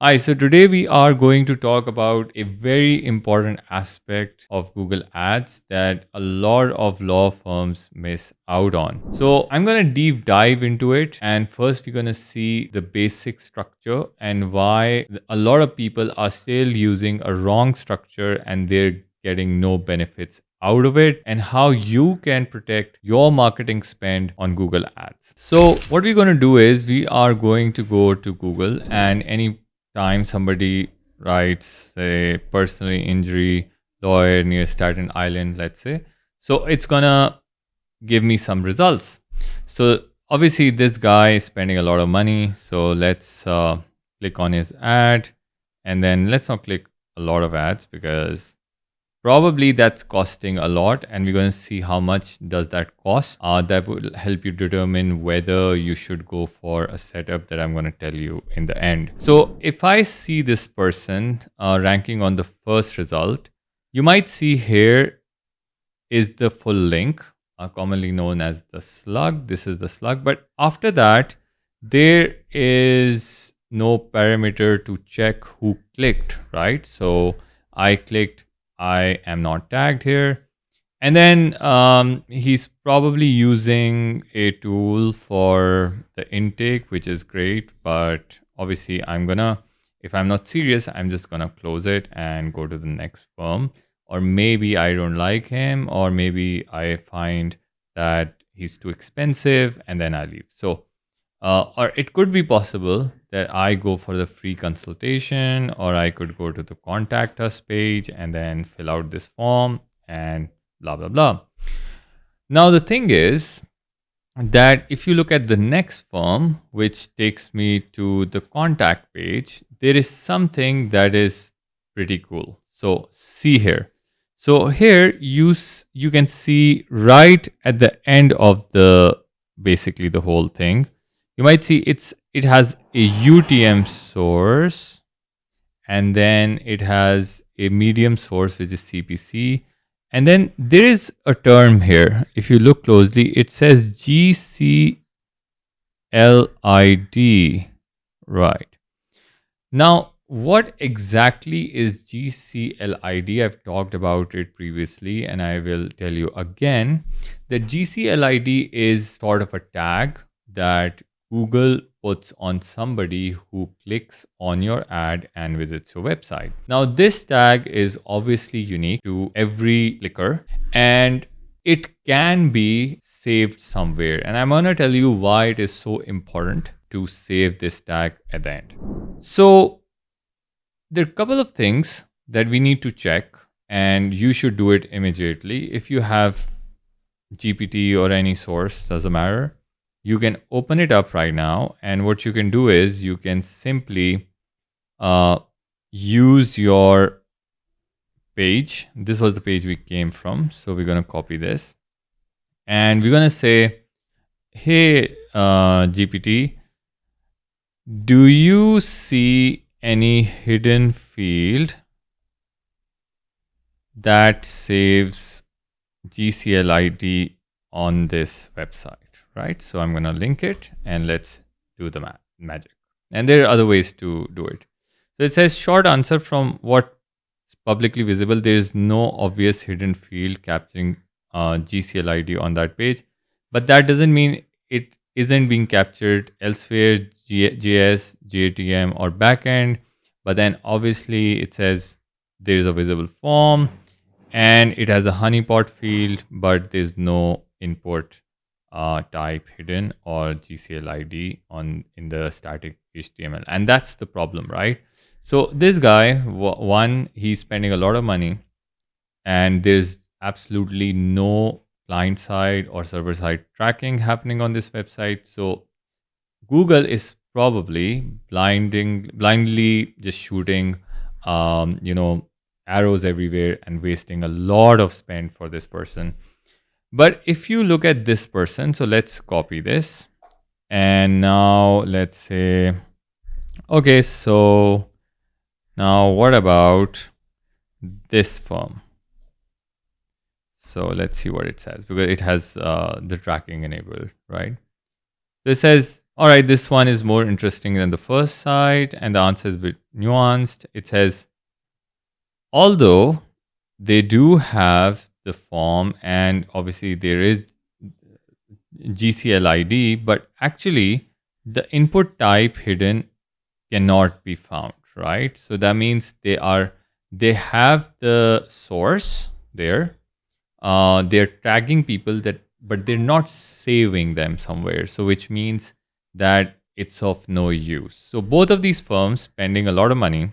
Hi, so today we are going to talk about a very important aspect of Google Ads that a lot of law firms miss out on. So I'm going to deep dive into it. And first, we're going to see the basic structure and why a lot of people are still using a wrong structure and they're getting no benefits out of it, and how you can protect your marketing spend on Google Ads. So what we're going to do is we are going to go to Google, and any time somebody writes, say, personal injury lawyer near Staten Island, let's say, so it's gonna give me some results. So obviously this guy is spending a lot of money, so let's click on his ad, and then let's not click a lot of ads because probably that's costing a lot, and we're going to see how much does that cost. That will help you determine whether you should go for a setup that I'm going to tell you in the end. So if I see this person ranking on the first result, you might see here is the full link, commonly known as the slug. This is the slug. But after that, there is no parameter to check who clicked, right? So I clicked, I am not tagged here. And then he's probably using a tool for the intake, which is great. But obviously, if I'm not serious, I'm just going to close it and go to the next firm. Or maybe I don't like him, or maybe I find that he's too expensive and then I leave. So, or it could be possible that I go for the free consultation, or I could go to the contact us page and then fill out this form and blah, blah, blah. Now, the thing is that if you look at the next form, which takes me to the contact page, there is something that is pretty cool. So see here. So here you can see right at the end of basically the whole thing, you might see it has a UTM source, and then it has a medium source, which is CPC. And then there is a term here. If you look closely, it says GCLID. Right. Now, what exactly is GCLID? I've talked about it previously, and I will tell you again that GCLID is sort of a tag that Google puts on somebody who clicks on your ad and visits your website. Now, this tag is obviously unique to every clicker, and it can be saved somewhere. And I'm going to tell you why it is so important to save this tag at the end. So there are a couple of things that we need to check, and you should do it immediately. If you have GPT or any source, doesn't matter. You can open it up right now, and what you can do is you can simply use your page. This was the page we came from, so we're going to copy this, and we're going to say, hey, GPT, do you see any hidden field that saves GCLID on this website, right? So I'm going to link it, and let's do the magic. And there are other ways to do it. So it says short answer from what's publicly visible. There is no obvious hidden field capturing GCLID on that page, but that doesn't mean it isn't being captured elsewhere, JS, JTM, or backend. But then obviously it says there is a visible form, and it has a honeypot field, but there's no input type hidden or GCLID in the static HTML, and that's the problem, right? So this guy, one, he's spending a lot of money, and there's absolutely no client side or server side tracking happening on this website. So Google is probably blindly just shooting, arrows everywhere and wasting a lot of spend for this person. But if you look at this person, so let's copy this, and now let's say, okay, so now what about this firm? So let's see what it says, because it has the tracking enabled, right? So it says, All right, this one is more interesting than the first side, and the answer is a bit nuanced. It says, although they do have the form, and obviously there is GCLID, but actually the input type hidden cannot be found, right? So that means they have the source there. They're tagging people that, but they're not saving them somewhere. So which means that it's of no use. So both of these firms spending a lot of money.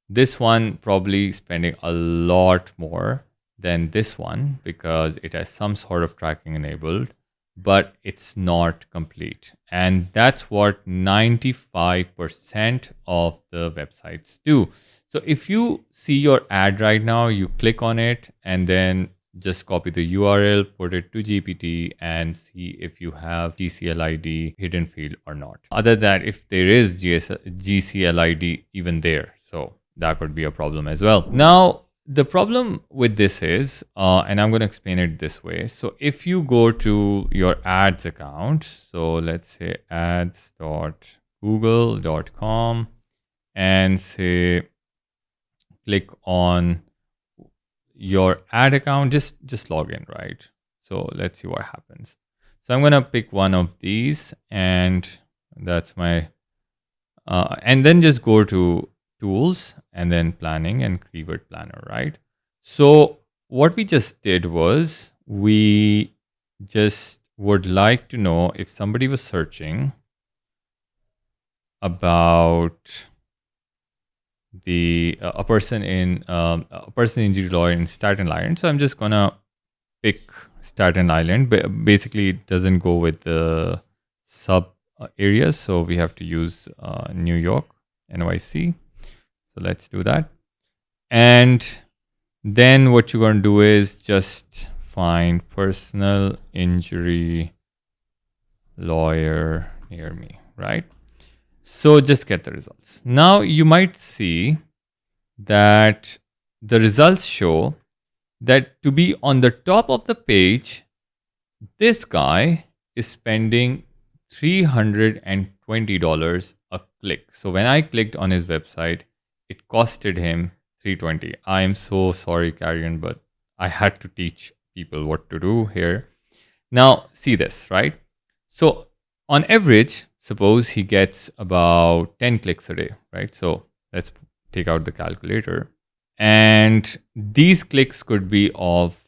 This one probably spending a lot more than this one because it has some sort of tracking enabled, but it's not complete. And that's what 95% of the websites do. So if you see your ad right now, you click on it and then just copy the URL, put it to GPT and see if you have GCLID hidden field or not. Other than if there is GCLID even there. So that could be a problem as well. Now, the problem with this is, and I'm going to explain it this way. So if you go to your ads account, so let's say ads.google.com and say, click on your ad account, just log in, right? So let's see what happens. So I'm going to pick one of these and that's my, and then just go to tools and then planning and keyword planner, right? So what we just did was we just would like to know if somebody was searching about the a person in injury lawyer in Staten Island. So I'm just gonna pick Staten Island. Basically, it doesn't go with the sub areas, so we have to use New York, NYC. So let's do that. And then what you're going to do is just find personal injury lawyer near me, right? So just get the results. Now you might see that the results show that to be on the top of the page, this guy is spending $320 a click. So when I clicked on his website, it costed him $320. I am so sorry, Karian, but I had to teach people what to do here. Now, see this, right? So on average, suppose he gets about 10 clicks a day, right? So let's take out the calculator. And these clicks could be of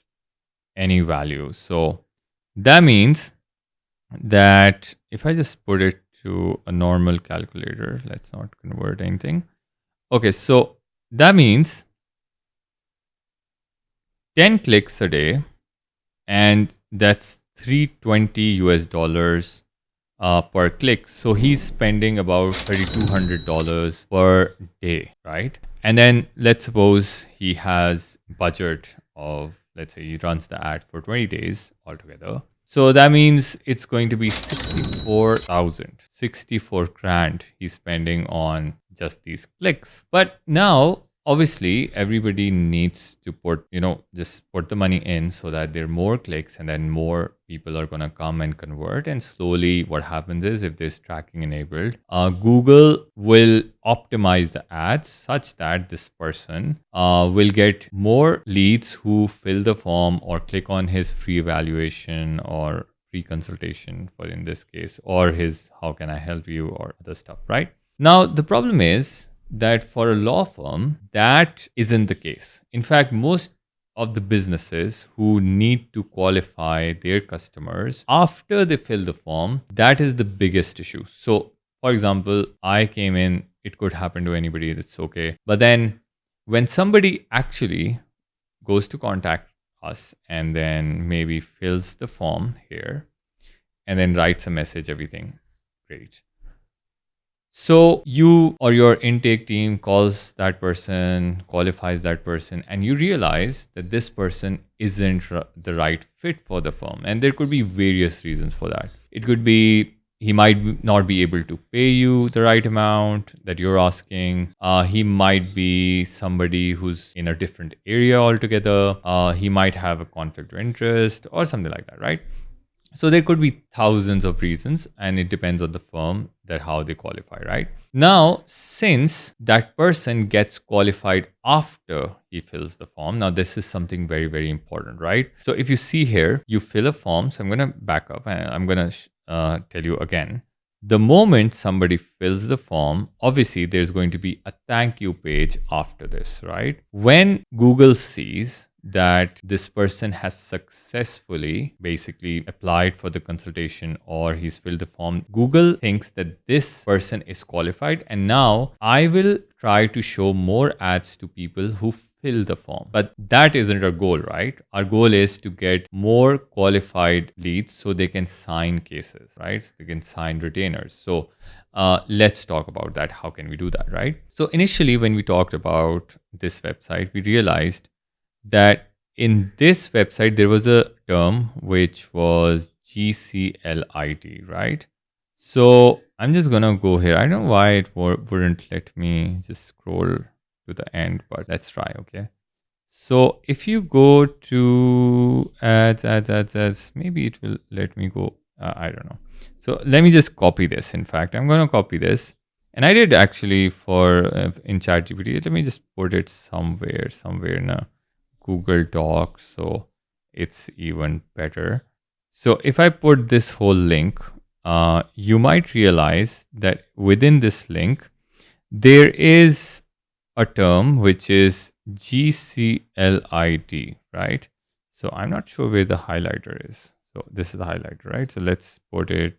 any value. So that means that if I just put it to a normal calculator, let's not convert anything. Okay, so that means 10 clicks a day, and that's $320 per click. So he's spending about $3,200 per day, right? And then let's suppose he has budget of, let's say he runs the ad for 20 days altogether. So that means it's going to be 64 grand he's spending on just these clicks. But now, obviously, everybody needs to put, just put the money in so that there are more clicks and then more people are going to come and convert. And slowly what happens is if there's tracking enabled, Google will optimize the ads such that this person will get more leads who fill the form or click on his free evaluation or free consultation for in this case, or his how can I help you or other stuff, right? Now, the problem is that for a law firm, that isn't the case. In fact, most of the businesses who need to qualify their customers after they fill the form, that is the biggest issue. So, for example, I came in, it could happen to anybody, that's okay. But then when somebody actually goes to contact us and then maybe fills the form here and then writes a message, everything, great. So you or your intake team calls that person, qualifies that person, and you realize that this person isn't the right fit for the firm. And there could be various reasons for that. It could be he might not be able to pay you the right amount that you're asking. He might be somebody who's in a different area altogether. He might have a conflict of interest or something like that, right? So there could be thousands of reasons, and it depends on the firm that how they qualify, right? Now, since that person gets qualified after he fills the form, now this is something very, very important, right? So if you see here, you fill a form. So I'm going to back up and I'm going to tell you again. The moment somebody fills the form, obviously there's going to be a thank you page after this, right? When Google sees that this person has successfully basically applied for the consultation or he's filled the form, Google thinks that this person is qualified, and now I will try to show more ads to people who fill the form. But that isn't our goal, right? Our goal is to get more qualified leads so they can sign cases, right? So they can sign retainers. So let's talk about that. How can we do that, right? So initially, when we talked about this website, we realized that in this website, there was a term which was GCLID, right? So I'm just going to go here. I don't know why it wouldn't let me just scroll to the end, but let's try, okay? So if you go to ads, maybe it will let me go. I don't know. So let me just copy this. In fact, I'm going to copy this. And I did actually for in ChatGPT. Let me just put it somewhere in a Google Doc, so it's even better. So if I put this whole link, you might realize that within this link, there is a term which is GCLID, right? So I'm not sure where the highlighter is. So this is the highlighter, right? So let's put it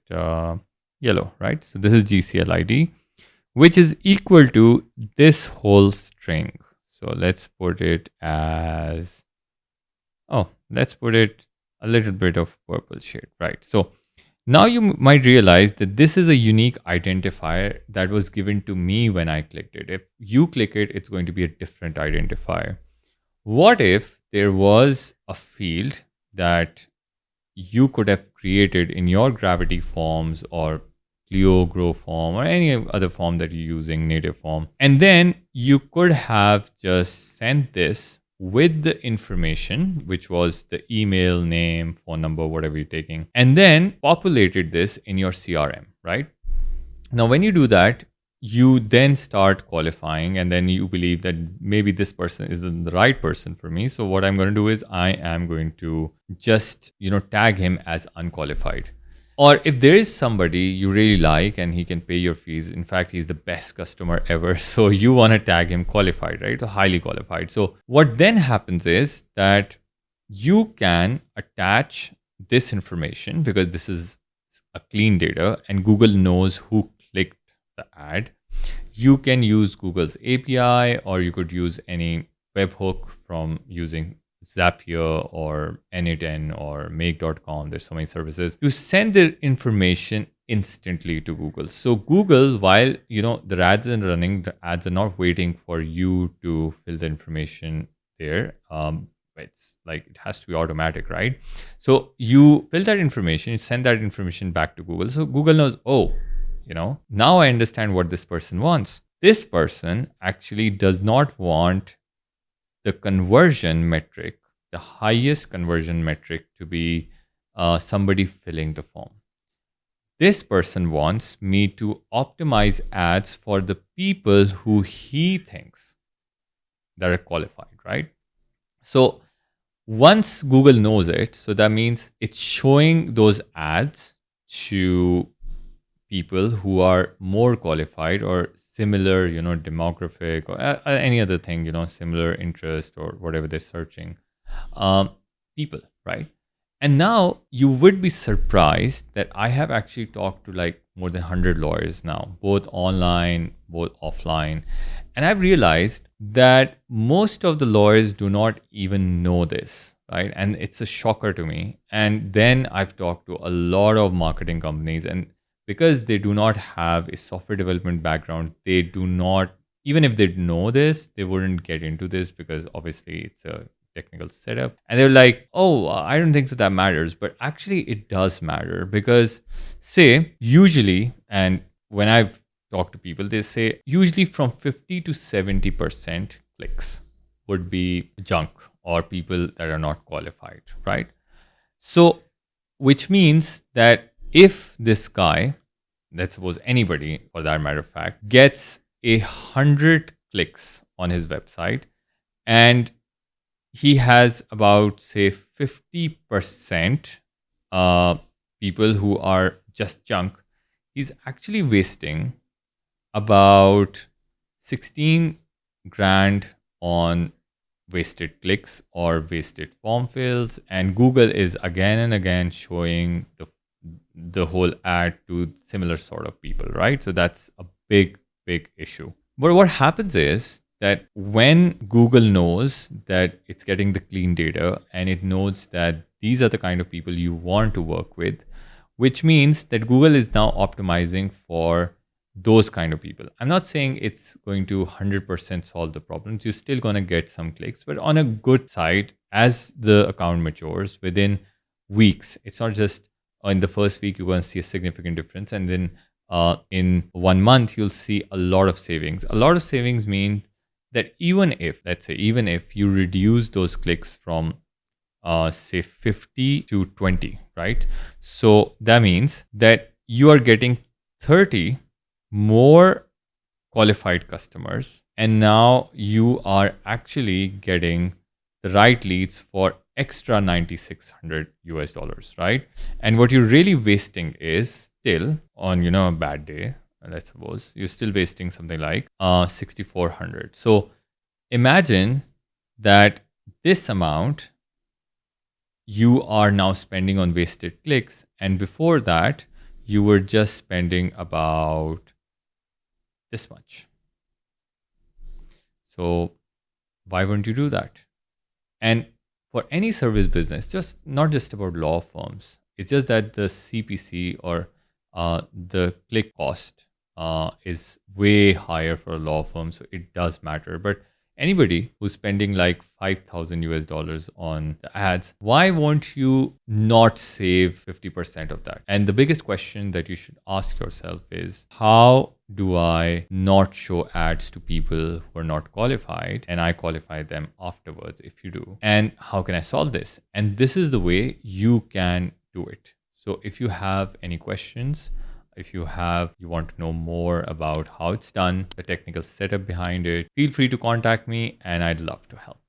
yellow, right? So this is GCLID, which is equal to this whole string. So let's put it as, let's put it a little bit of purple shade, right? So now you might realize that this is a unique identifier that was given to me when I clicked it. If you click it, it's going to be a different identifier. What if there was a field that you could have created in your Gravity forms or Clio Grow form or any other form that you're using, native form, and then you could have just sent this with the information, which was the email, name, phone number, whatever you're taking, and then populated this in your CRM, right? Now, when you do that, you then start qualifying, and then you believe that maybe this person isn't the right person for me. So what I'm going to do is I am going to just, tag him as unqualified. Or if there is somebody you really like and he can pay your fees, in fact, he's the best customer ever. So you want to tag him qualified, right? Or highly qualified. So what then happens is that you can attach this information because this is a clean data and Google knows who clicked the ad. You can use Google's API or you could use any webhook from using Zapier or N8N or Make.com. There's so many services. You send the information instantly to Google. So Google, while the ads are running, the ads are not waiting for you to fill the information there. It's like it has to be automatic, right? So you fill that information, you send that information back to Google. So Google knows, now I understand what this person wants. This person actually does not want the conversion metric, the highest conversion metric, to be somebody filling the form. This person wants me to optimize ads for the people who he thinks that are qualified, right? So once Google knows it, so that means it's showing those ads to people who are more qualified or similar, demographic or any other thing, similar interest or whatever they're searching, people, right? And now you would be surprised that I have actually talked to like more than 100 lawyers now, both online, both offline. And I've realized that most of the lawyers do not even know this, right? And it's a shocker to me. And then I've talked to a lot of marketing companies, and because they do not have a software development background, they do not, even if they know this, they wouldn't get into this because obviously it's a technical setup. And they're like, oh, I don't think so that matters. But actually it does matter because say usually, and when I've talked to people, they say usually from 50 to 70% clicks would be junk or people that are not qualified, right? So which means that if this guy, let's suppose anybody for that matter of fact, gets 100 clicks on his website and he has about say 50% people who are just junk, he's actually wasting about 16 grand on wasted clicks or wasted form fills, and Google is again and again showing the whole ad to similar sort of people, right? So that's a big issue. But what happens is that when Google knows that it's getting the clean data and it knows that these are the kind of people you want to work with, which means that Google is now optimizing for those kind of people. I'm not saying it's going to 100% solve the problems. You're still going to get some clicks, but on a good side, as the account matures within weeks, it's not just in the first week you're going to see a significant difference, and then in 1 month you'll see a lot of savings. A lot of savings mean that even if, let's say, even if you reduce those clicks from say 50 to 20, right? So that means that you are getting 30 more qualified customers, and now you are actually getting the right leads for extra 9600 US dollars, right? And what you're really wasting is still on, a bad day, let's suppose you're still wasting something like 6400. So imagine that this amount you are now spending on wasted clicks, and before that you were just spending about this much. So why wouldn't you do that? And for any service business, just not just about law firms, it's just that the CPC or the click cost is way higher for a law firm, so it does matter. But anybody who's spending like 5,000 US dollars on the ads, why won't you not save 50% of that? And the biggest question that you should ask yourself is, how do I not show ads to people who are not qualified and I qualify them afterwards if you do? And how can I solve this? And this is the way you can do it. So if you have any questions, if you want to know more about how it's done, the technical setup behind it, feel free to contact me and I'd love to help.